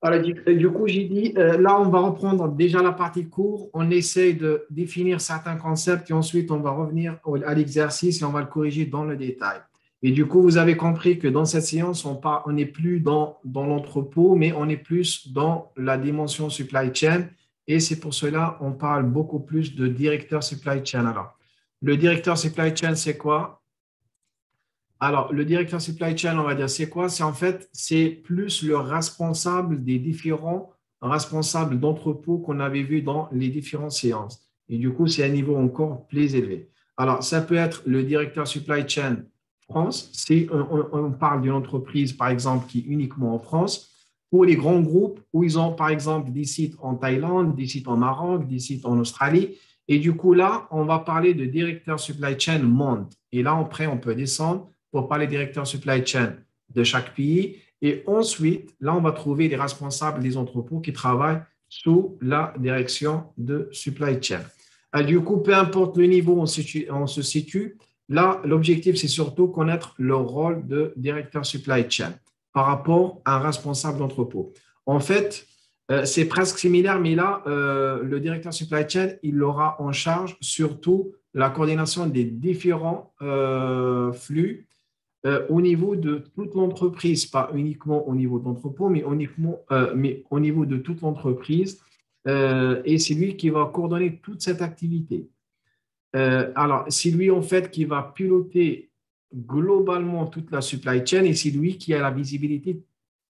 Alors, du coup, j'ai dit, là, on va reprendre déjà la partie cours. On essaye de définir certains concepts et ensuite, on va revenir à l'exercice et on va le corriger dans le détail. Et du coup, vous avez compris que dans cette séance, on n'est plus dans l'entrepôt, mais on est plus dans la dimension supply chain. Et c'est pour cela on parle beaucoup plus de directeur supply chain. Alors, le directeur supply chain, c'est quoi? Alors, le directeur supply chain, on va dire, c'est quoi? C'est plus le responsable des différents responsables d'entrepôt qu'on avait vu dans les différentes séances. Et du coup, c'est un niveau encore plus élevé. Alors, ça peut être le directeur supply chain France, si on parle d'une entreprise, par exemple, qui est uniquement en France, ou les grands groupes où ils ont, par exemple, des sites en Thaïlande, des sites en Maroc, des sites en Australie. Et du coup, là, on va parler de directeur supply chain monde. Et là, après, on peut descendre pour parler directeur supply chain de chaque pays. Et ensuite, là, on va trouver les responsables des entrepôts qui travaillent sous la direction de supply chain. Du coup, peu importe le niveau où on se situe, là, l'objectif, c'est surtout connaître le rôle de directeur supply chain par rapport à un responsable d'entrepôt. En fait, c'est presque similaire, mais là, le directeur supply chain, il aura en charge surtout la coordination des différents flux au niveau de toute l'entreprise, pas uniquement au niveau de l'entrepôt, mais au niveau de toute l'entreprise. Et c'est lui qui va coordonner toute cette activité. Alors, c'est lui, en fait, qui va piloter globalement toute la supply chain et c'est lui qui a la visibilité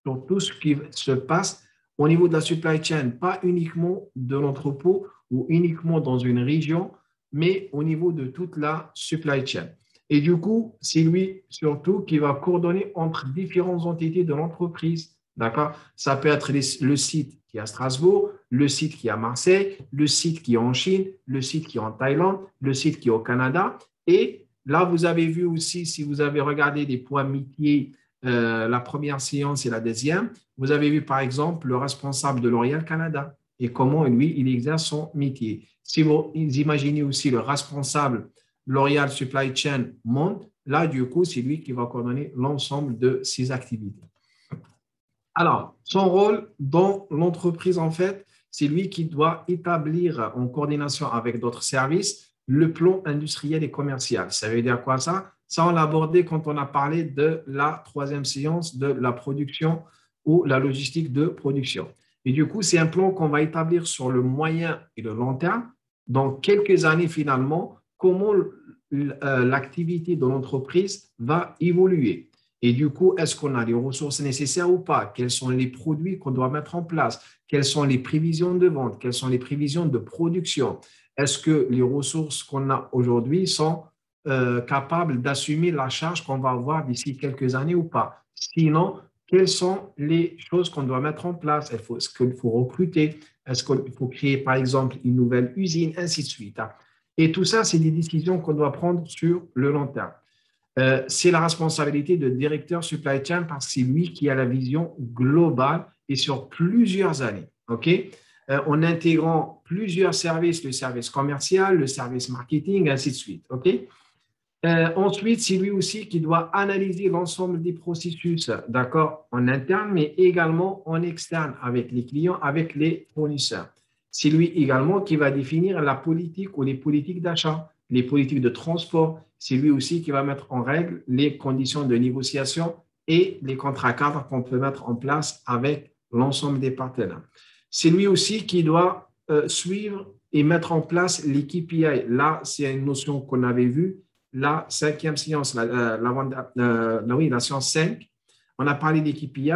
sur tout ce qui se passe au niveau de la supply chain, pas uniquement de l'entrepôt ou uniquement dans une région, mais au niveau de toute la supply chain. Et du coup, c'est lui surtout qui va coordonner entre différentes entités de l'entreprise. D'accord? Ça peut être le site qui est à Strasbourg, le site qui est à Marseille, le site qui est en Chine, le site qui est en Thaïlande, le site qui est au Canada. Et là, vous avez vu aussi, si vous avez regardé des points métiers, la première séance et la deuxième, vous avez vu par exemple le responsable de L'Oréal Canada et comment lui, il exerce son métier. Si vous imaginez aussi le responsable L'Oréal Supply Chain Monde, là, du coup, c'est lui qui va coordonner l'ensemble de ses activités. Alors, son rôle dans l'entreprise, en fait, c'est lui qui doit établir en coordination avec d'autres services le plan industriel et commercial. Ça veut dire quoi ça? Ça, on l'a abordé quand on a parlé de la troisième séance de la production ou la logistique de production. Et du coup, c'est un plan qu'on va établir sur le moyen et le long terme. Dans quelques années, finalement, comment l'activité de l'entreprise va évoluer. Et du coup, est-ce qu'on a les ressources nécessaires ou pas? Quels sont les produits qu'on doit mettre en place? Quelles sont les prévisions de vente? Quelles sont les prévisions de production? Est-ce que les ressources qu'on a aujourd'hui sont capables d'assumer la charge qu'on va avoir d'ici quelques années ou pas? Sinon, quelles sont les choses qu'on doit mettre en place? Est-ce qu'il faut recruter? Est-ce qu'il faut créer, par exemple, une nouvelle usine, ainsi de suite. Et tout ça, c'est des décisions qu'on doit prendre sur le long terme. C'est la responsabilité de directeur supply chain parce que c'est lui qui a la vision globale et sur plusieurs années. OK? En intégrant plusieurs services, le service commercial, le service marketing, ainsi de suite. OK? Ensuite, c'est lui aussi qui doit analyser l'ensemble des processus, d'accord, en interne, mais également en externe avec les clients, avec les fournisseurs. C'est lui également qui va définir la politique ou les politiques d'achat, les politiques de transport. C'est lui aussi qui va mettre en règle les conditions de négociation et les contrats cadres qu'on peut mettre en place avec l'ensemble des partenaires. C'est lui aussi qui doit suivre et mettre en place les KPI. Là, c'est une notion qu'on avait vue. La cinquième science, la science 5, on a parlé des KPI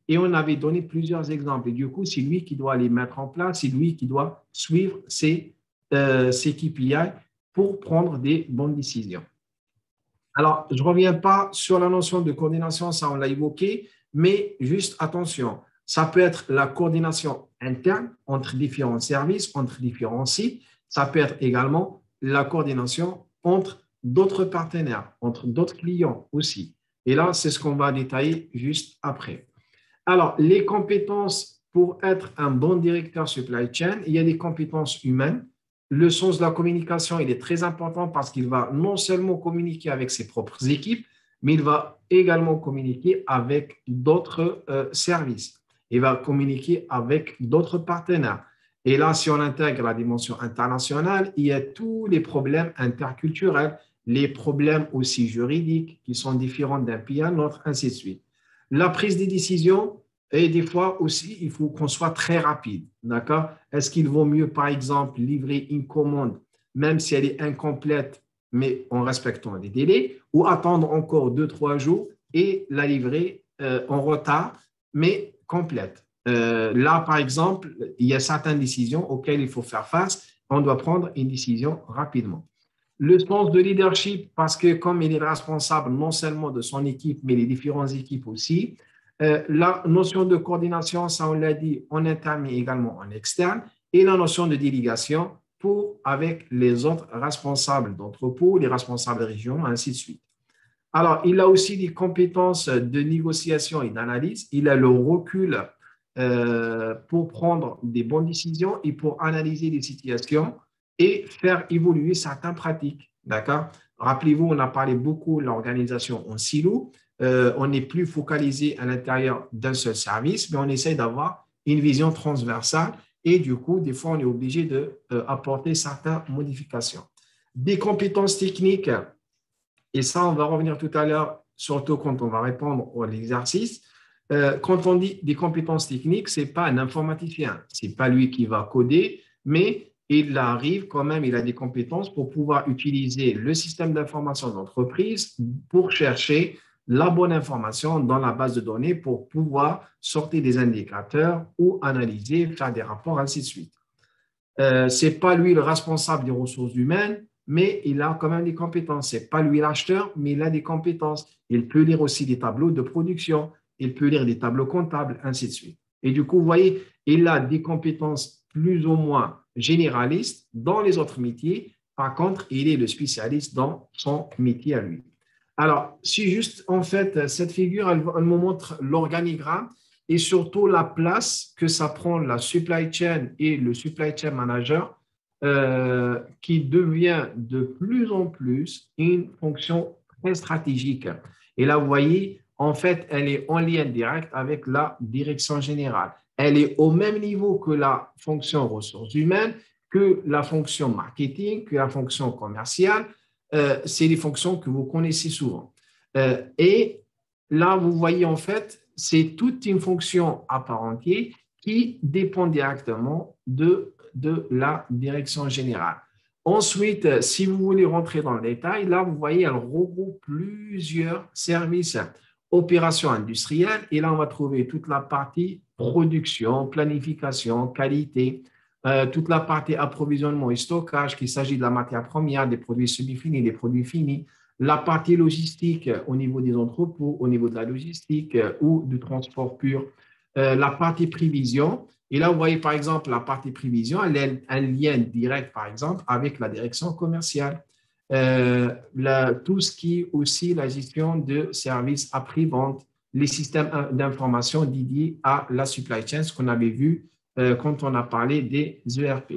et on avait donné plusieurs exemples. Et du coup, c'est lui qui doit les mettre en place, c'est lui qui doit suivre ces KPI pour prendre des bonnes décisions. Alors, je ne reviens pas sur la notion de coordination, ça on l'a évoqué, mais juste attention, ça peut être la coordination interne entre différents services, entre différents sites, ça peut être également la coordination entre d'autres partenaires, entre d'autres clients aussi. Et là, c'est ce qu'on va détailler juste après. Alors, les compétences pour être un bon directeur supply chain, il y a des compétences humaines. Le sens de la communication, il est très important parce qu'il va non seulement communiquer avec ses propres équipes, mais il va également communiquer avec d'autres services. il va communiquer avec d'autres partenaires. Et là, si on intègre la dimension internationale, il y a tous les problèmes interculturels, les problèmes aussi juridiques qui sont différents d'un pays à un autre, ainsi de suite. La prise des décisions, et des fois aussi, il faut qu'on soit très rapide. D'accord? Est-ce qu'il vaut mieux, par exemple, livrer une commande, même si elle est incomplète, mais en respectant les délais, ou attendre encore 2, 3 jours et la livrer en retard, mais complète? Là, par exemple, il y a certaines décisions auxquelles il faut faire face. On doit prendre une décision rapidement. Le sens de leadership, parce que comme il est responsable non seulement de son équipe, mais les différentes équipes aussi, la notion de coordination, ça on l'a dit, en interne, mais également en externe, et la notion de délégation avec les autres responsables d'entrepôt, les responsables régionaux, ainsi de suite. Alors, il a aussi des compétences de négociation et d'analyse. Il a le recul pour prendre des bonnes décisions et pour analyser les situations et faire évoluer certaines pratiques. D'accord? Rappelez-vous, on a parlé beaucoup de l'organisation en silo. On n'est plus focalisé à l'intérieur d'un seul service, mais on essaie d'avoir une vision transversale et du coup, des fois, on est obligé d'apporter certaines modifications. Des compétences techniques, et ça, on va revenir tout à l'heure, surtout quand on va répondre à l'exercice. Quand on dit des compétences techniques, ce n'est pas un informaticien, ce n'est pas lui qui va coder, mais il arrive quand même, il a des compétences pour pouvoir utiliser le système d'information d'entreprise pour chercher la bonne information dans la base de données pour pouvoir sortir des indicateurs ou analyser, faire des rapports, ainsi de suite. Ce n'est pas lui le responsable des ressources humaines, mais il a quand même des compétences. Ce n'est pas lui l'acheteur, mais il a des compétences. Il peut lire aussi des tableaux de production, il peut lire des tableaux comptables, ainsi de suite. Et du coup, vous voyez, il a des compétences plus ou moins généralistes dans les autres métiers. Par contre, il est le spécialiste dans son métier à lui. Alors, si juste, en fait, cette figure, elle me montre l'organigramme et surtout la place que ça prend la supply chain et le supply chain manager qui devient de plus en plus une fonction très stratégique. Et là, vous voyez, en fait, elle est en lien direct avec la direction générale. Elle est au même niveau que la fonction ressources humaines, que la fonction marketing, que la fonction commerciale. C'est des fonctions que vous connaissez souvent. Et là, vous voyez, en fait, c'est toute une fonction à part entière qui dépend directement de la direction générale. Ensuite, si vous voulez rentrer dans le détail, là, vous voyez, elle regroupe plusieurs services, opérations industrielles, et là, on va trouver toute la partie production, planification, qualité, toute la partie approvisionnement et stockage, qu'il s'agit de la matière première, des produits semi-finis, des produits finis, la partie logistique au niveau des entrepôts, au niveau de la logistique ou du transport pur, la partie prévision. Et là, vous voyez, par exemple, la partie prévision, elle a un lien direct, par exemple, avec la direction commerciale. Tout ce qui est aussi la gestion de services après-vente, les systèmes d'information dédiés à la supply chain, ce qu'on avait vu quand on a parlé des ERP.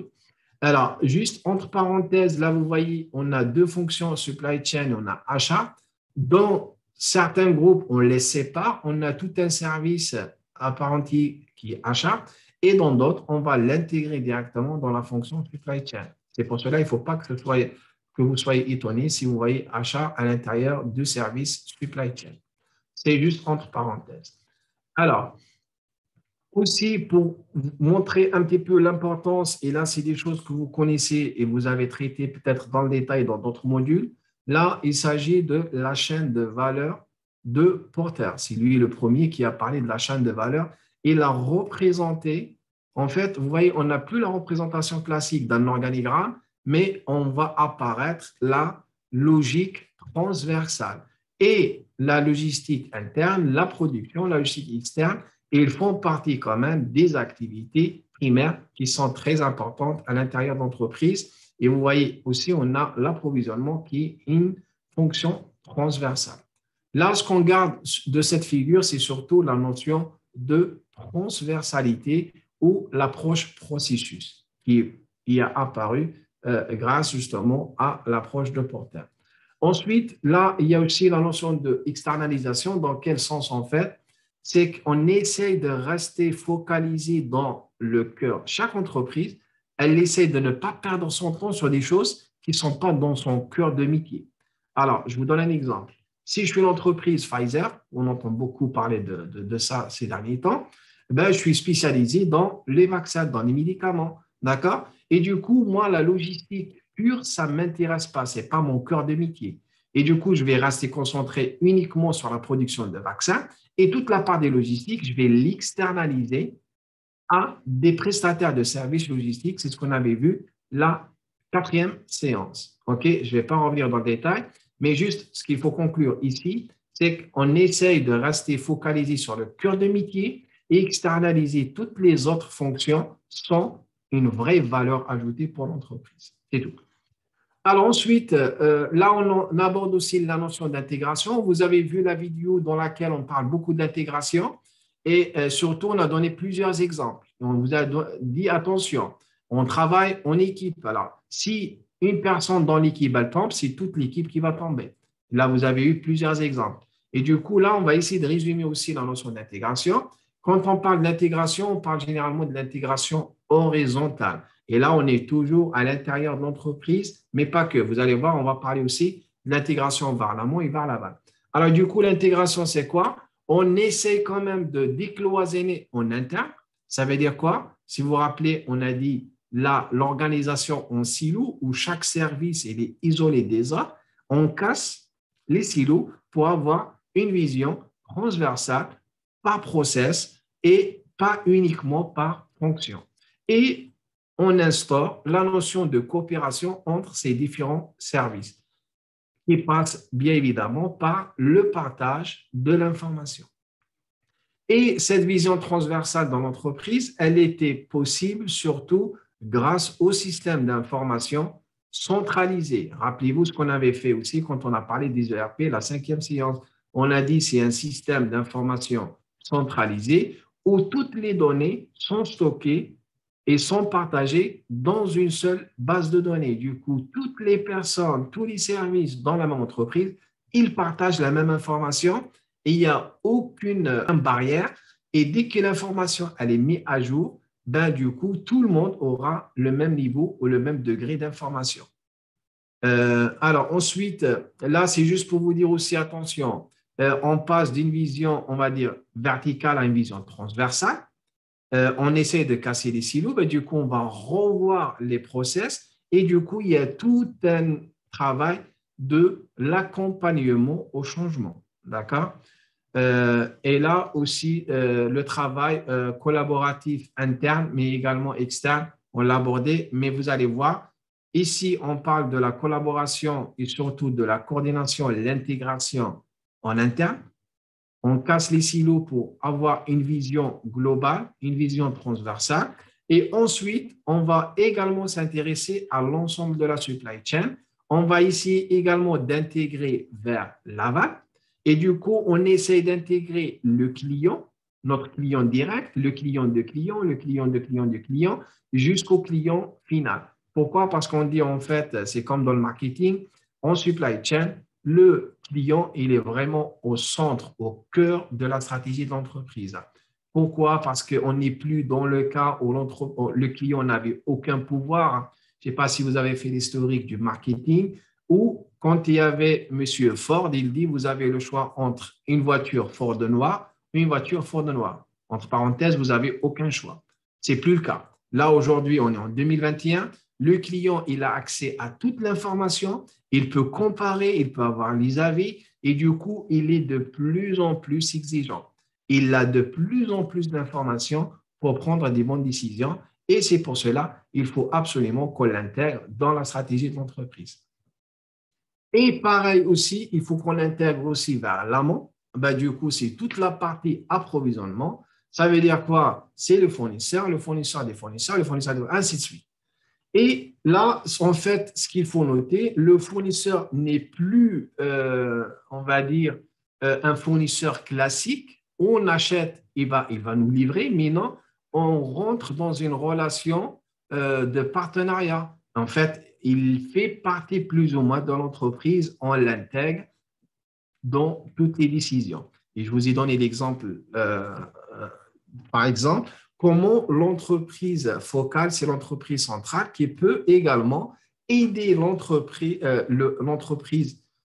Alors, juste entre parenthèses, là, vous voyez, on a deux fonctions supply chain, on a achat. Dans certains groupes, on les sépare, on a tout un service à part entière qui est achat, et dans d'autres, on va l'intégrer directement dans la fonction supply chain. C'est pour cela qu'il ne faut pas que vous soyez étonné si vous voyez achat à l'intérieur du service supply chain. C'est juste entre parenthèses. Alors, aussi, pour montrer un petit peu l'importance, et là, c'est des choses que vous connaissez et vous avez traité peut-être dans le détail dans d'autres modules. Là, il s'agit de la chaîne de valeur de Porter. C'est lui le premier qui a parlé de la chaîne de valeur et l'a représenté. En fait, vous voyez, on n'a plus la représentation classique d'un organigramme, mais on va apparaître la logique transversale et la logistique interne, la production, la logistique externe. Et ils font partie quand même des activités primaires qui sont très importantes à l'intérieur d'entreprises. Et vous voyez aussi, on a l'approvisionnement qui est une fonction transversale. Là, ce qu'on garde de cette figure, c'est surtout la notion de transversalité ou l'approche processus qui a apparu grâce justement à l'approche de Porter. Ensuite, là, il y a aussi la notion d'externalisation. Dans quel sens en fait? c'est qu'on essaye de rester focalisé dans le cœur. Chaque entreprise, elle essaie de ne pas perdre son temps sur des choses qui ne sont pas dans son cœur de métier. Alors, je vous donne un exemple. Si je suis une entreprise Pfizer, on entend beaucoup parler de ça ces derniers temps, ben, je suis spécialisé dans les vaccins, dans les médicaments, d'accord? Et du coup, moi, la logistique pure, ça ne m'intéresse pas, ce n'est pas mon cœur de métier. Et du coup, je vais rester concentré uniquement sur la production de vaccins et toute la part des logistiques, je vais l'externaliser à des prestataires de services logistiques. C'est ce qu'on avait vu la quatrième séance. OK? Je ne vais pas revenir dans le détail, mais juste ce qu'il faut conclure ici, c'est qu'on essaye de rester focalisé sur le cœur de métier et externaliser toutes les autres fonctions sans une vraie valeur ajoutée pour l'entreprise. C'est tout. Alors ensuite, là, on aborde aussi la notion d'intégration. Vous avez vu la vidéo dans laquelle on parle beaucoup d'intégration et surtout, on a donné plusieurs exemples. On vous a dit, attention, on travaille en équipe. Alors, si une personne dans l'équipe, elle tombe, c'est toute l'équipe qui va tomber. Là, vous avez eu plusieurs exemples. Et du coup, là, on va essayer de résumer aussi la notion d'intégration. Quand on parle d'intégration, on parle généralement de l'intégration horizontale. Et là, on est toujours à l'intérieur de l'entreprise, mais pas que. Vous allez voir, on va parler aussi de l'intégration vers l'amont et vers l'aval. Alors, du coup, l'intégration, c'est quoi? On essaie quand même de décloisonner en interne. Ça veut dire quoi? Si vous vous rappelez, on a dit là, l'organisation en silo où chaque service est isolé des autres. On casse les silos pour avoir une vision transversale par process et pas uniquement par fonction. Et on instaure la notion de coopération entre ces différents services qui passe bien évidemment par le partage de l'information. Et cette vision transversale dans l'entreprise, elle était possible surtout grâce au système d'information centralisé. Rappelez-vous ce qu'on avait fait aussi quand on a parlé des ERP, la cinquième séance. On a dit c'est un système d'information centralisé où toutes les données sont stockées et sont partagées dans une seule base de données. Du coup, toutes les personnes, tous les services dans la même entreprise, ils partagent la même information et il n'y a aucune barrière. Et dès que l'information elle est mise à jour, ben, du coup, tout le monde aura le même niveau ou le même degré d'information. Alors ensuite, là, c'est juste pour vous dire aussi, attention, on passe d'une vision, on va dire, verticale à une vision transversale. On essaie de casser les silos, mais du coup, on va revoir les process et du coup, il y a tout un travail de l'accompagnement au changement. D'accord? Et là aussi, le travail collaboratif interne, mais également externe, on l'a abordé, mais vous allez voir, ici, on parle de la collaboration et surtout de la coordination et l'intégration en interne. On casse les silos pour avoir une vision globale, une vision transversale. Et ensuite, on va également s'intéresser à l'ensemble de la supply chain. On va essayer également d'intégrer vers l'aval. Et du coup, on essaie d'intégrer le client, notre client direct, le client de client, le client de client de client, jusqu'au client final. Pourquoi? Parce qu'on dit en fait, c'est comme dans le marketing, en supply chain, le client, il est vraiment au centre, au cœur de la stratégie de l'entreprise. Pourquoi? Parce qu'on n'est plus dans le cas où le client n'avait aucun pouvoir. Je ne sais pas si vous avez fait l'historique du marketing, où quand il y avait M. Ford, il dit, vous avez le choix entre une voiture Ford noire et une voiture Ford noire. Entre parenthèses, vous n'avez aucun choix. Ce n'est plus le cas. Là, aujourd'hui, on est en 2021. Le client, il a accès à toute l'information, il peut comparer, il peut avoir les avis et du coup, il est de plus en plus exigeant. Il a de plus en plus d'informations pour prendre des bonnes décisions et c'est pour cela qu'il faut absolument qu'on l'intègre dans la stratégie de l'entreprise. Et pareil aussi, il faut qu'on l'intègre aussi vers l'amont. Ben, du coup, c'est toute la partie approvisionnement. Ça veut dire quoi? C'est le fournisseur des fournisseurs, le fournisseur ainsi de suite. Et là, en fait, ce qu'il faut noter, le fournisseur n'est plus, on va dire, un fournisseur classique. On achète, il va nous livrer, mais non, on rentre dans une relation de partenariat. En fait, il fait partie plus ou moins de l'entreprise, on l'intègre dans toutes les décisions. Et je vous ai donné l'exemple, par exemple, comment l'entreprise focale, c'est l'entreprise centrale qui peut également aider l'entreprise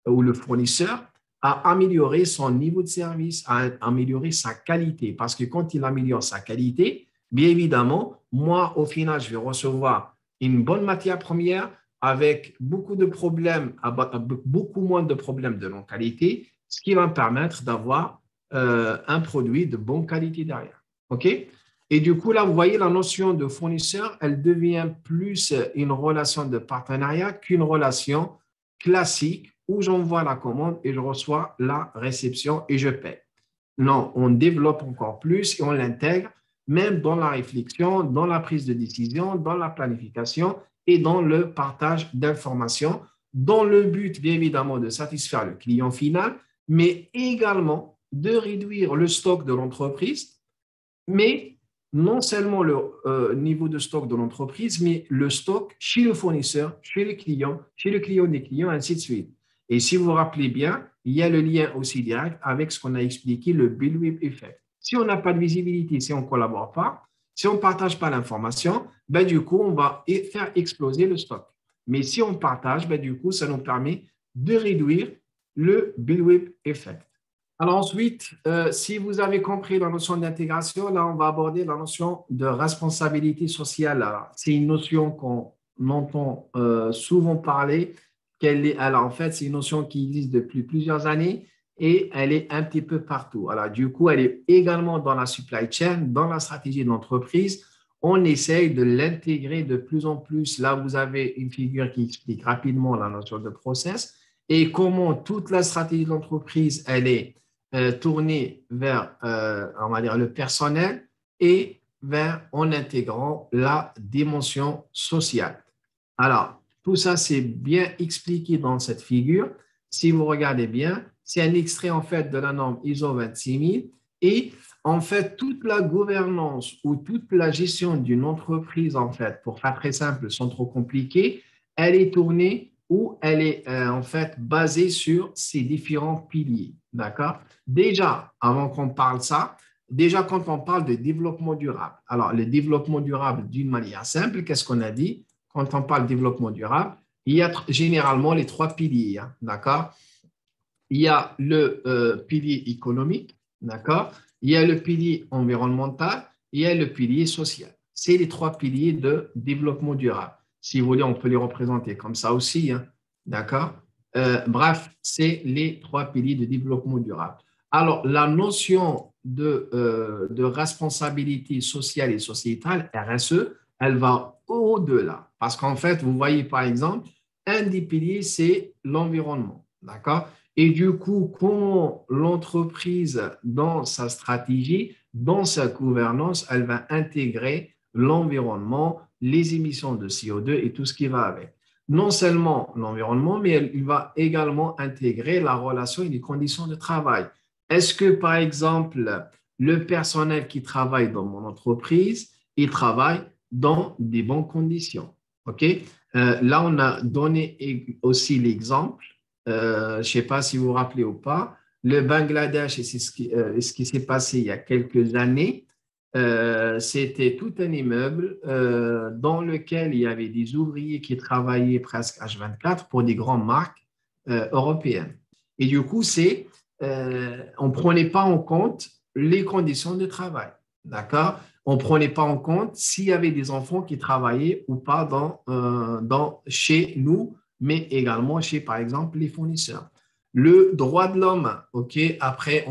ou le fournisseur à améliorer son niveau de service, à améliorer sa qualité. Parce que quand il améliore sa qualité, bien évidemment, moi, au final, je vais recevoir une bonne matière première avec beaucoup de problèmes, beaucoup moins de problèmes de non-qualité, ce qui va me permettre d'avoir un produit de bonne qualité derrière. OK? Et du coup, là, vous voyez, la notion de fournisseur, elle devient plus une relation de partenariat qu'une relation classique où j'envoie la commande et je reçois la réception et je paie. Non, on développe encore plus et on l'intègre même dans la réflexion, dans la prise de décision, dans la planification et dans le partage d'informations, dans le but, bien évidemment, de satisfaire le client final, mais également de réduire le stock de l'entreprise, mais non seulement le niveau de stock de l'entreprise, mais le stock chez le fournisseur, chez le client des clients, ainsi de suite. Et si vous vous rappelez bien, il y a le lien aussi direct avec ce qu'on a expliqué, le bullwhip effect. Si on n'a pas de visibilité, si on ne collabore pas, si on ne partage pas l'information, ben, du coup, on va faire exploser le stock. Mais si on partage, ben, du coup, ça nous permet de réduire le bullwhip effect. Alors ensuite, si vous avez compris la notion d'intégration, là, on va aborder la notion de responsabilité sociale. C'est une notion qu'on entend souvent parler. Alors, en fait, c'est une notion qui existe depuis plusieurs années et elle est un petit peu partout. Alors, du coup, elle est également dans la supply chain, dans la stratégie de l'entreprise. On essaye de l'intégrer de plus en plus. Là, vous avez une figure qui explique rapidement la notion de process et comment toute la stratégie de l'entreprise, elle est tournée vers, on va dire, le personnel et en intégrant la dimension sociale. Alors, tout ça, c'est bien expliqué dans cette figure. Si vous regardez bien, c'est un extrait en fait de la norme ISO 26000 et en fait, toute la gouvernance ou toute la gestion d'une entreprise, en fait, pour faire très simple, sans trop compliqué, elle est tournée ou elle est en fait basée sur ces différents piliers. D'accord? Déjà, avant qu'on parle ça, déjà quand on parle de développement durable, alors le développement durable d'une manière simple, qu'est-ce qu'on a dit? Quand on parle de développement durable, il y a généralement les trois piliers, hein, d'accord? Il y a le pilier économique, d'accord? Il y a le pilier environnemental, il y a le pilier social. C'est les trois piliers de développement durable. Si vous voulez, on peut les représenter comme ça aussi, hein, d'accord? Bref, c'est les trois piliers de développement durable. Alors, la notion de responsabilité sociale et sociétale, RSE, elle va au-delà. Parce qu'en fait, vous voyez par exemple, un des piliers, c'est l'environnement, d'accord? Et du coup, comment l'entreprise, dans sa stratégie, dans sa gouvernance, elle va intégrer l'environnement, les émissions de CO2 et tout ce qui va avec. Non seulement l'environnement, mais il va également intégrer la relation et les conditions de travail. Est-ce que, par exemple, le personnel qui travaille dans mon entreprise, il travaille dans des bonnes conditions? OK? Là, on a donné aussi l'exemple je ne sais pas si vous vous rappelez ou pas, le Bangladesh, et c'est ce qui s'est passé il y a quelques années, c'était tout un immeuble dans lequel il y avait des ouvriers qui travaillaient presque H24 pour des grandes marques européennes. Et du coup, on ne prenait pas en compte les conditions de travail. D'accord? On ne prenait pas en compte s'il y avait des enfants qui travaillaient ou pas chez nous, mais également chez, par exemple, les fournisseurs. Le droit de l'homme, OK, après,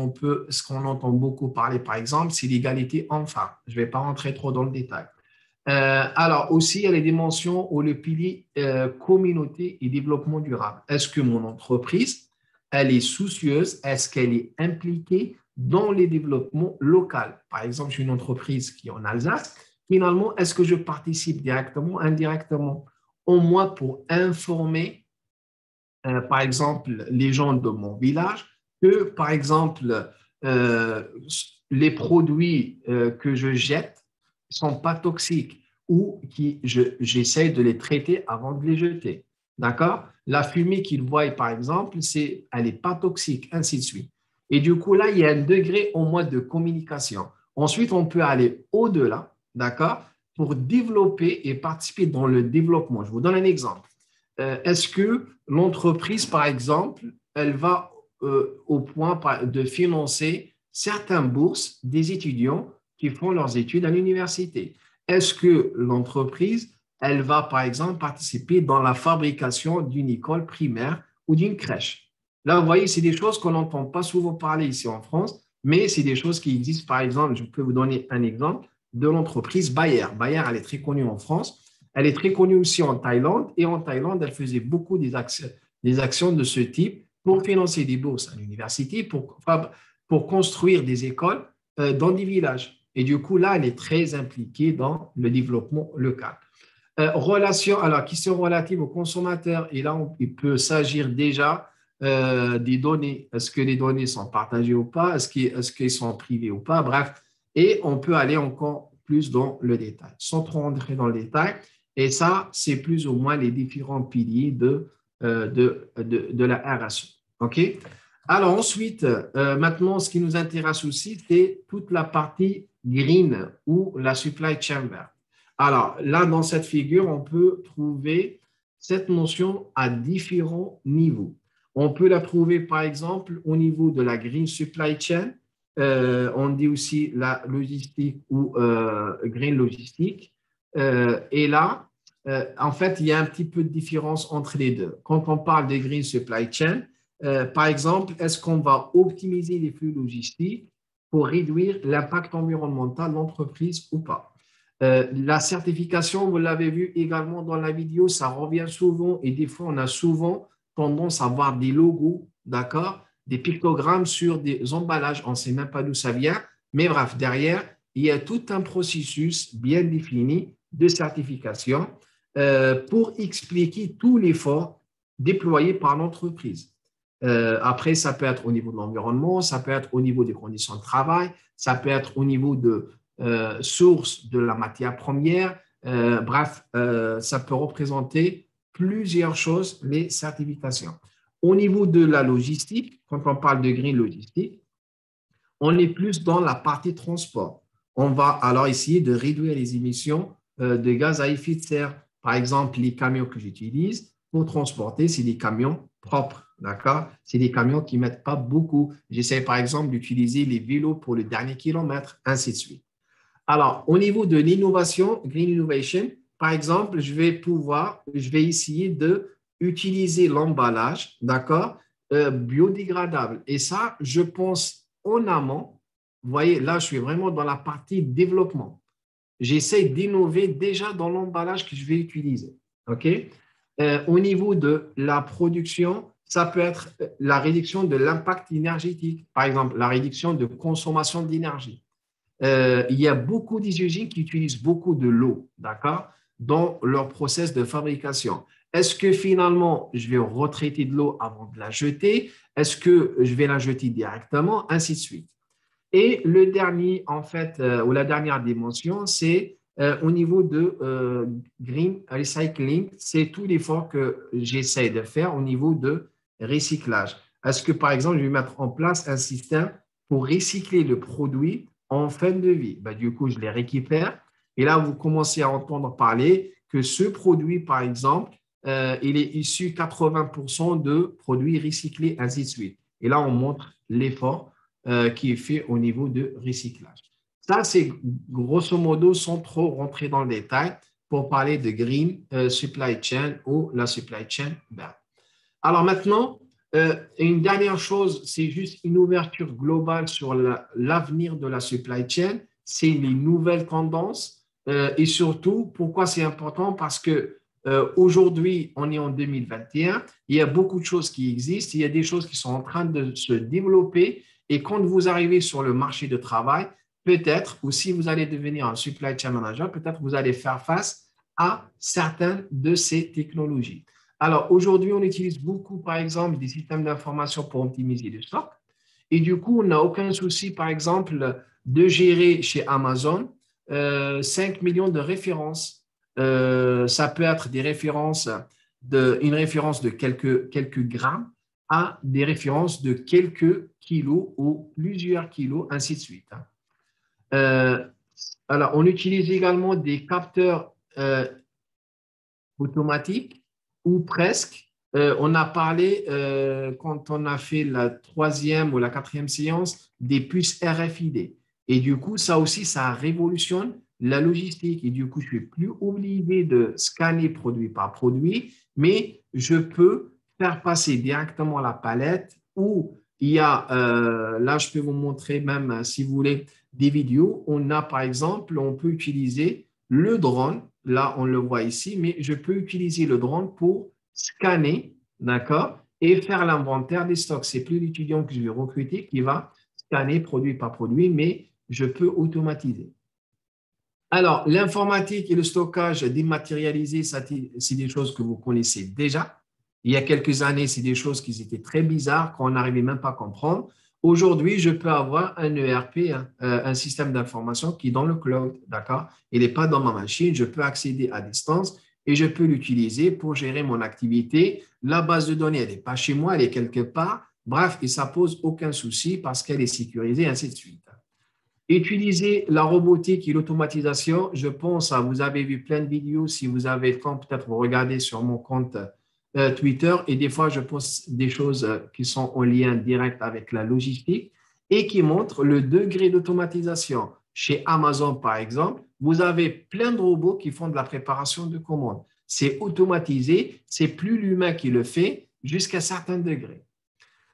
ce qu'on entend beaucoup parler, par exemple, c'est l'égalité homme-femme. Je ne vais pas rentrer trop dans le détail. Alors, aussi, il y a les dimensions ou le pilier communauté et développement durable. Est-ce que mon entreprise, elle est soucieuse? Est-ce qu'elle est impliquée dans les développements locaux? Par exemple, j'ai une entreprise qui est en Alsace. Finalement, est-ce que je participe directement, indirectement? Au moins pour informer, par exemple, les gens de mon village que, par exemple, euh, les produits que je jette ne sont pas toxiques ou j'essaie de les traiter avant de les jeter. D'accord? La fumée qu'ils voient, par exemple, elle n'est pas toxique, ainsi de suite. Et du coup, là, il y a un degré au moins de communication. Ensuite, on peut aller au-delà, d'accord, pour développer et participer dans le développement. Je vous donne un exemple. Est-ce que l'entreprise, par exemple, elle va au point de financer certaines bourses des étudiants qui font leurs études à l'université? Est-ce que l'entreprise, elle va, par exemple, participer dans la fabrication d'une école primaire ou d'une crèche? Là, vous voyez, c'est des choses qu'on n'entend pas souvent parler ici en France, mais c'est des choses qui existent. Par exemple, je peux vous donner un exemple de l'entreprise Bayer. Bayer, elle est très connue en France. Elle est très connue aussi en Thaïlande. Et en Thaïlande, elle faisait beaucoup des actions de ce type pour financer des bourses à l'université, pour construire des écoles dans des villages. Et du coup, là, elle est très impliquée dans le développement local. Relations, alors, qui sont relatives aux consommateurs. Et là, il peut s'agir déjà des données. Est-ce que les données sont partagées ou pas? Est-ce qu'elles sont privées ou pas? Bref, et on peut aller encore plus dans le détail, sans trop rentrer dans le détail. Et ça, c'est plus ou moins les différents piliers de la RSE. OK? Alors ensuite, maintenant, ce qui nous intéresse aussi, c'est toute la partie green ou la supply chain verte. Alors là, dans cette figure, on peut trouver cette notion à différents niveaux. On peut la trouver, par exemple, au niveau de la green supply chain. On dit aussi la logistique ou green logistique. Et là, en fait, il y a un petit peu de différence entre les deux. Quand on parle de green supply chain, par exemple, est-ce qu'on va optimiser les flux logistiques pour réduire l'impact environnemental de l'entreprise ou pas? La certification, vous l'avez vu également dans la vidéo, ça revient souvent et des fois, on a souvent tendance à voir des logos, d'accord, des pictogrammes sur des emballages. On ne sait même pas d'où ça vient, mais bref, derrière, il y a tout un processus bien défini de certification pour expliquer tout l'effort déployé par l'entreprise. Après, ça peut être au niveau de l'environnement, ça peut être au niveau des conditions de travail, ça peut être au niveau de source de la matière première. Bref, ça peut représenter plusieurs choses, les certifications. Au niveau de la logistique, quand on parle de green logistique, on est plus dans la partie transport. On va alors essayer de réduire les émissions de gaz à effet de serre. Par exemple, les camions que j'utilise pour transporter, c'est des camions propres, d'accord? C'est des camions qui ne mettent pas beaucoup. J'essaie par exemple d'utiliser les vélos pour le dernier kilomètre, ainsi de suite. Alors, au niveau de l'innovation, Green Innovation, par exemple, je vais essayer de utiliser l'emballage, d'accord, biodégradable. Et ça, je pense en amont. Vous voyez, là, je suis vraiment dans la partie développement. J'essaie d'innover déjà dans l'emballage que je vais utiliser. OK? Au niveau de la production, ça peut être la réduction de l'impact énergétique, par exemple, la réduction de consommation d'énergie. Il y a beaucoup d'usines qui utilisent beaucoup de l'eau, d'accord, dans leur process de fabrication. Est-ce que finalement, je vais retraiter de l'eau avant de la jeter? Est-ce que je vais la jeter directement? Ainsi de suite. Et le dernier, en fait, ou la dernière dimension, c'est au niveau de green recycling, c'est tout l'effort que j'essaie de faire au niveau de recyclage. Est-ce que, par exemple, je vais mettre en place un système pour recycler le produit en fin de vie? Ben, du coup, je les récupère. Et là, vous commencez à entendre parler que ce produit, par exemple, il est issu 80% de produits recyclés, ainsi de suite. Et là, on montre l'effort qui est fait au niveau de recyclage. Ça, c'est grosso modo, sans trop rentrer dans le détail, pour parler de green supply chain ou la supply chain verte. Alors maintenant, une dernière chose, c'est juste une ouverture globale sur l'avenir de la supply chain, c'est les nouvelles tendances et surtout, pourquoi c'est important? Parce que aujourd'hui, on est en 2021, il y a beaucoup de choses qui existent, il y a des choses qui sont en train de se développer et quand vous arrivez sur le marché de travail, peut-être, ou si vous allez devenir un supply chain manager, peut-être vous allez faire face à certaines de ces technologies. Alors, aujourd'hui, on utilise beaucoup, par exemple, des systèmes d'information pour optimiser le stock. Et du coup, on n'a aucun souci, par exemple, de gérer chez Amazon 5 millions de références. Ça peut être des références une référence de quelques grammes. à des références de quelques kilos ou plusieurs kilos, ainsi de suite. Euh, alors, on utilise également des capteurs automatiques ou presque. On a parlé, quand on a fait la troisième ou la quatrième séance, des puces RFID. Et du coup, ça aussi, ça révolutionne la logistique. Et du coup, je ne suis plus obligé de scanner produit par produit, mais je peux faire passer directement la palette où il y a, là, je peux vous montrer même, si vous voulez, des vidéos. On a, par exemple, on peut utiliser le drone. Là, on le voit ici, mais je peux utiliser le drone pour scanner, d'accord, et faire l'inventaire des stocks. C'est plus l'étudiant que je vais recruter qui va scanner produit par produit, mais je peux automatiser. Alors, l'informatique et le stockage dématérialisé, c'est des choses que vous connaissez déjà. Il y a quelques années, c'est des choses qui étaient très bizarres, qu'on n'arrivait même pas à comprendre. Aujourd'hui, je peux avoir un ERP, un système d'information qui est dans le cloud, d'accord? Il n'est pas dans ma machine, je peux accéder à distance et je peux l'utiliser pour gérer mon activité. La base de données, elle n'est pas chez moi, elle est quelque part. Bref, et ça ne pose aucun souci parce qu'elle est sécurisée, ainsi de suite. Utiliser la robotique et l'automatisation, je pense, vous avez vu plein de vidéos, si vous avez le temps, peut-être vous regardez sur mon compte Twitter, et des fois, je poste des choses qui sont en lien direct avec la logistique et qui montrent le degré d'automatisation. Chez Amazon, par exemple, vous avez plein de robots qui font de la préparation de commandes. C'est automatisé, c'est plus l'humain qui le fait jusqu'à certains degrés.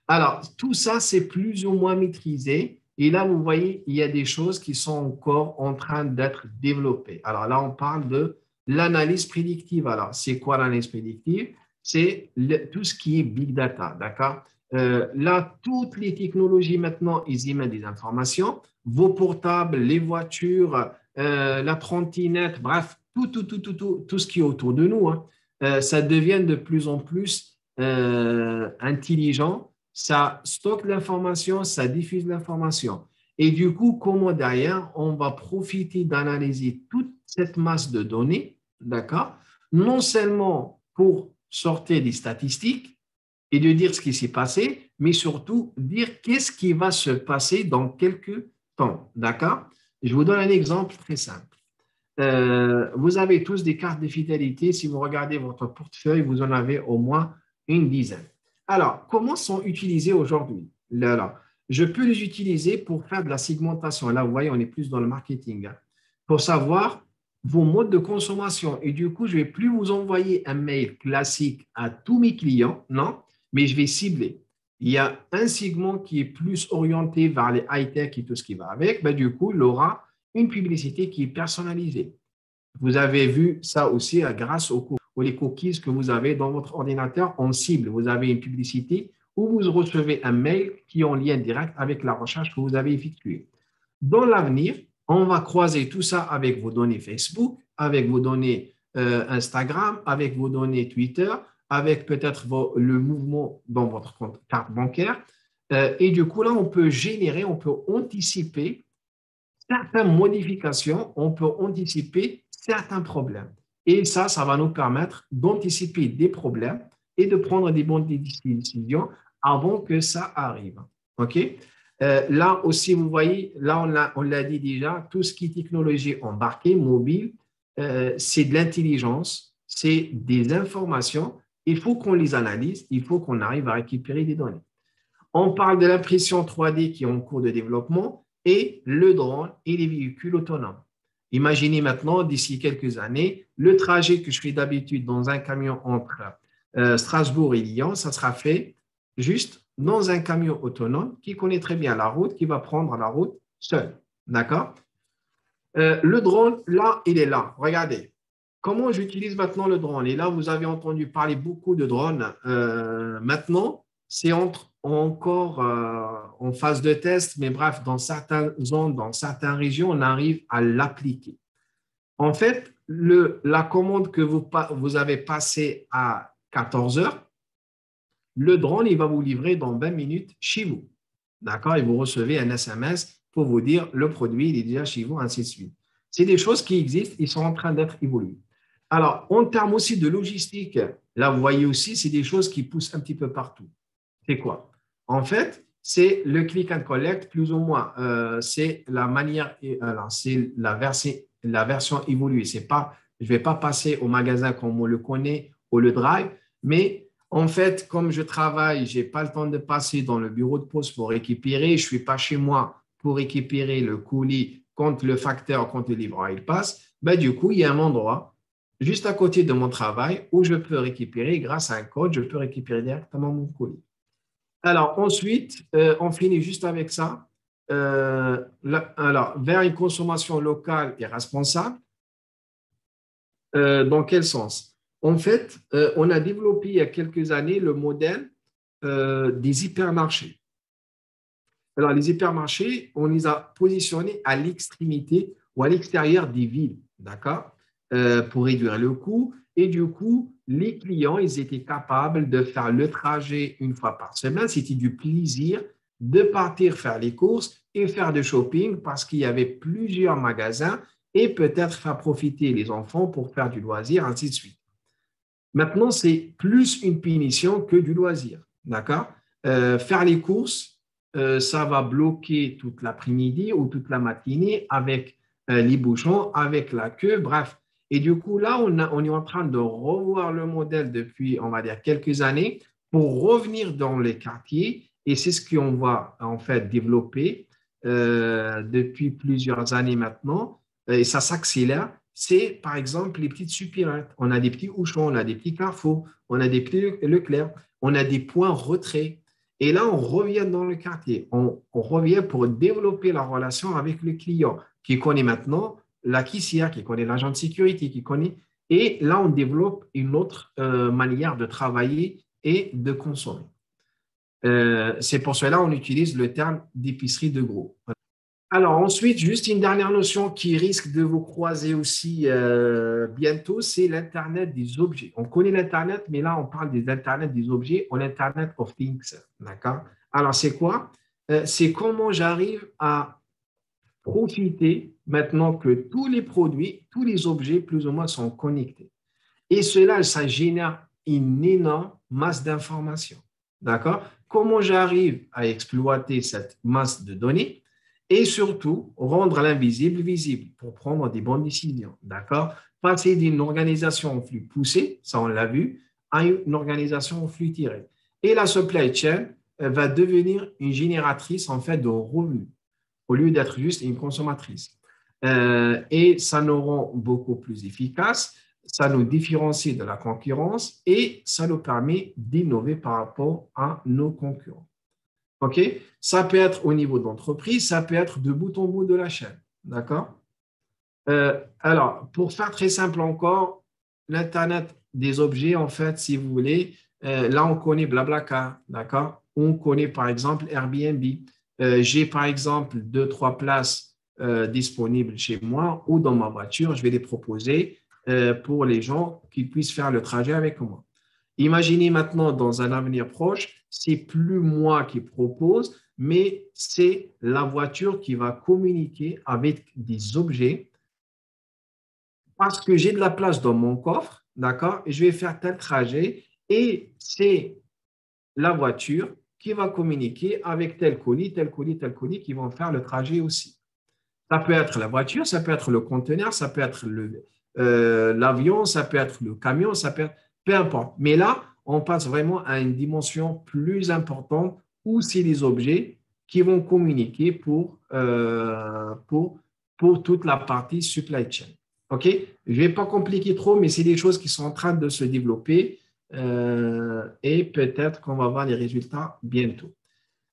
Alors, tout ça, c'est plus ou moins maîtrisé. Et là, vous voyez, il y a des choses qui sont encore en train d'être développées. Alors là, on parle de l'analyse prédictive. Alors, c'est quoi l'analyse prédictive? C'est tout ce qui est big data, d'accord? Là, toutes les technologies maintenant, ils y mettent des informations. Vos portables, les voitures, la trottinette, bref, tout ce qui est autour de nous, hein, ça devient de plus en plus intelligent. Ça stocke l'information, ça diffuse l'information. Et du coup, comment derrière, on va profiter d'analyser toute cette masse de données, d'accord? Non seulement pour sortir des statistiques et de dire ce qui s'est passé, mais surtout dire qu'est-ce qui va se passer dans quelques temps, d'accord? Je vous donne un exemple très simple. Vous avez tous des cartes de fidélité. Si vous regardez votre portefeuille, vous en avez au moins une dizaine. Alors, comment sont utilisés aujourd'hui? Là, je peux les utiliser pour faire de la segmentation. Là, vous voyez, on est plus dans le marketing, hein, pour savoir vos modes de consommation. Et du coup, je ne vais plus vous envoyer un mail classique à tous mes clients, non, mais je vais cibler. Il y a un segment qui est plus orienté vers les high-tech et tout ce qui va avec. Ben, du coup, il aura une publicité qui est personnalisée. Vous avez vu ça aussi grâce aux cookies que vous avez dans votre ordinateur en cible. Vous avez une publicité ou vous recevez un mail qui est en lien direct avec la recherche que vous avez effectuée. Dans l'avenir, on va croiser tout ça avec vos données Facebook, avec vos données Instagram, avec vos données Twitter, avec peut-être le mouvement dans votre compte carte bancaire. Et du coup, là, on peut générer, on peut anticiper certaines modifications, on peut anticiper certains problèmes. Et ça va nous permettre d'anticiper des problèmes et de prendre des bonnes décisions avant que ça arrive. OK? Là aussi, vous voyez, là, on l'a dit déjà, tout ce qui est technologie embarquée, mobile, c'est de l'intelligence, c'est des informations. Il faut qu'on les analyse, il faut qu'on arrive à récupérer des données. On parle de l'impression 3D qui est en cours de développement et le drone et les véhicules autonomes. Imaginez maintenant, d'ici quelques années, le trajet que je fais d'habitude dans un camion entre Strasbourg et Lyon, ça sera fait juste dans un camion autonome qui connaît très bien la route, qui va prendre la route seul. D'accord? Le drone, là, il est là. Regardez. Comment j'utilise maintenant le drone? Et là, vous avez entendu parler beaucoup de drones. Maintenant, c'est encore en phase de test, mais bref, dans certaines zones, dans certaines régions, on arrive à l'appliquer. En fait, la commande que vous avez passée à 14 heures, le drone, il va vous livrer dans 20 minutes chez vous. D'accord? Et vous recevez un SMS pour vous dire le produit, il est déjà chez vous, ainsi de suite. C'est des choses qui existent, ils sont en train d'être évoluées. Alors, en termes aussi de logistique, là, vous voyez aussi, c'est des choses qui poussent un petit peu partout. c'est quoi? En fait, c'est le click and collect, plus ou moins. C'est la manière, alors, c'est la version évoluée. C'est pas, je ne vais pas passer au magasin comme on le connaît ou le drive, mais en fait, comme je travaille, je n'ai pas le temps de passer dans le bureau de poste pour récupérer. Je ne suis pas chez moi pour récupérer le colis quand le facteur, quand le livreur il passe. Ben, du coup, il y a un endroit juste à côté de mon travail où je peux récupérer, grâce à un code, je peux récupérer directement mon colis. Alors, ensuite, on finit juste avec ça. Alors, vers une consommation locale et responsable, dans quel sens? En fait, on a développé il y a quelques années le modèle des hypermarchés. Alors, les hypermarchés, on les a positionnés à l'extrémité ou à l'extérieur des villes, d'accord? Pour réduire le coût. Et du coup, les clients, ils étaient capables de faire le trajet une fois par semaine. C'était du plaisir de partir faire les courses et faire du shopping parce qu'il y avait plusieurs magasins et peut-être faire profiter les enfants pour faire du loisir, ainsi de suite. Maintenant, c'est plus une punition que du loisir, d'accord? Faire les courses, ça va bloquer toute l'après-midi ou toute la matinée avec les bouchons, avec la queue, bref. Et du coup, là, on est en train de revoir le modèle depuis, on va dire, quelques années pour revenir dans les quartiers. Et c'est ce qu'on va en fait développer depuis plusieurs années maintenant. Et ça s'accélère. C'est par exemple les petites supérettes. On a des petits Auchan, on a des petits Carrefour, on a des petits Leclerc, on a des points retrait. Et là, on revient dans le quartier. On revient pour développer la relation avec le client qui connaît maintenant la caissière, qui connaît l'agent de sécurité, qui connaît. Et là, on développe une autre manière de travailler et de consommer. C'est pour cela qu'on utilise le terme d'épicerie de gros. Alors ensuite, juste une dernière notion qui risque de vous croiser aussi bientôt, c'est l'Internet des objets. On connaît l'Internet, mais là, on parle des Internet des objets ou l'Internet of Things. D'accord? Alors, c'est quoi? C'est comment j'arrive à profiter maintenant que tous les produits, tous les objets, plus ou moins, sont connectés. Et cela, ça génère une énorme masse d'informations. D'accord? Comment j'arrive à exploiter cette masse de données et surtout rendre l'invisible visible pour prendre des bonnes décisions. D'accord? Passer d'une organisation en flux poussé, ça on l'a vu, à une organisation en flux tiré. Et la supply chain va devenir une génératrice en fait de revenus au lieu d'être juste une consommatrice. Et ça nous rend beaucoup plus efficace, ça nous différencie de la concurrence et ça nous permet d'innover par rapport à nos concurrents. OK? Ça peut être au niveau d'entreprise, ça peut être de bout en bout de la chaîne. D'accord? Alors, pour faire très simple encore, l'Internet des objets, en fait, si vous voulez, là, on connaît Blablacar, d'accord? On connaît, par exemple, Airbnb. J'ai, par exemple, 2, 3 places disponibles chez moi ou dans ma voiture. Je vais les proposer pour les gens qui puissent faire le trajet avec moi. Imaginez maintenant, dans un avenir proche, c'est plus moi qui propose, mais c'est la voiture qui va communiquer avec des objets parce que j'ai de la place dans mon coffre, d'accord, et je vais faire tel trajet, et c'est la voiture qui va communiquer avec tel colis, tel colis, tel colis qui vont faire le trajet aussi. Ça peut être la voiture, ça peut être le conteneur, ça peut être l'avion, ça peut être le camion, ça peut être, peu importe. Mais là, on passe vraiment à une dimension plus importante où c'est les objets qui vont communiquer pour toute la partie supply chain. OK? Je ne vais pas compliquer trop, mais c'est des choses qui sont en train de se développer et peut-être qu'on va voir les résultats bientôt.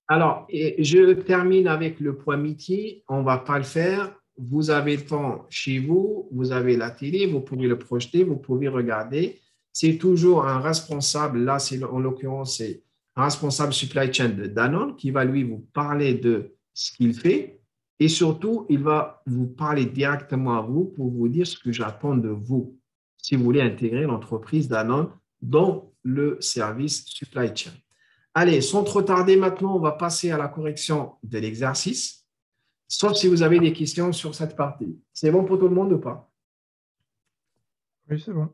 Alors, je termine avec le point métier. On ne va pas le faire. Vous avez le temps chez vous, vous avez la télé, vous pouvez le projeter, vous pouvez regarder. C'est toujours un responsable, là, en l'occurrence, c'est un responsable supply chain de Danone qui va lui vous parler de ce qu'il fait et surtout, il va vous parler directement à vous pour vous dire ce que j'attends de vous si vous voulez intégrer l'entreprise Danone dans le service supply chain. Allez, sans trop tarder maintenant, on va passer à la correction de l'exercice, sauf si vous avez des questions sur cette partie. C'est bon pour tout le monde ou pas? Oui, c'est bon.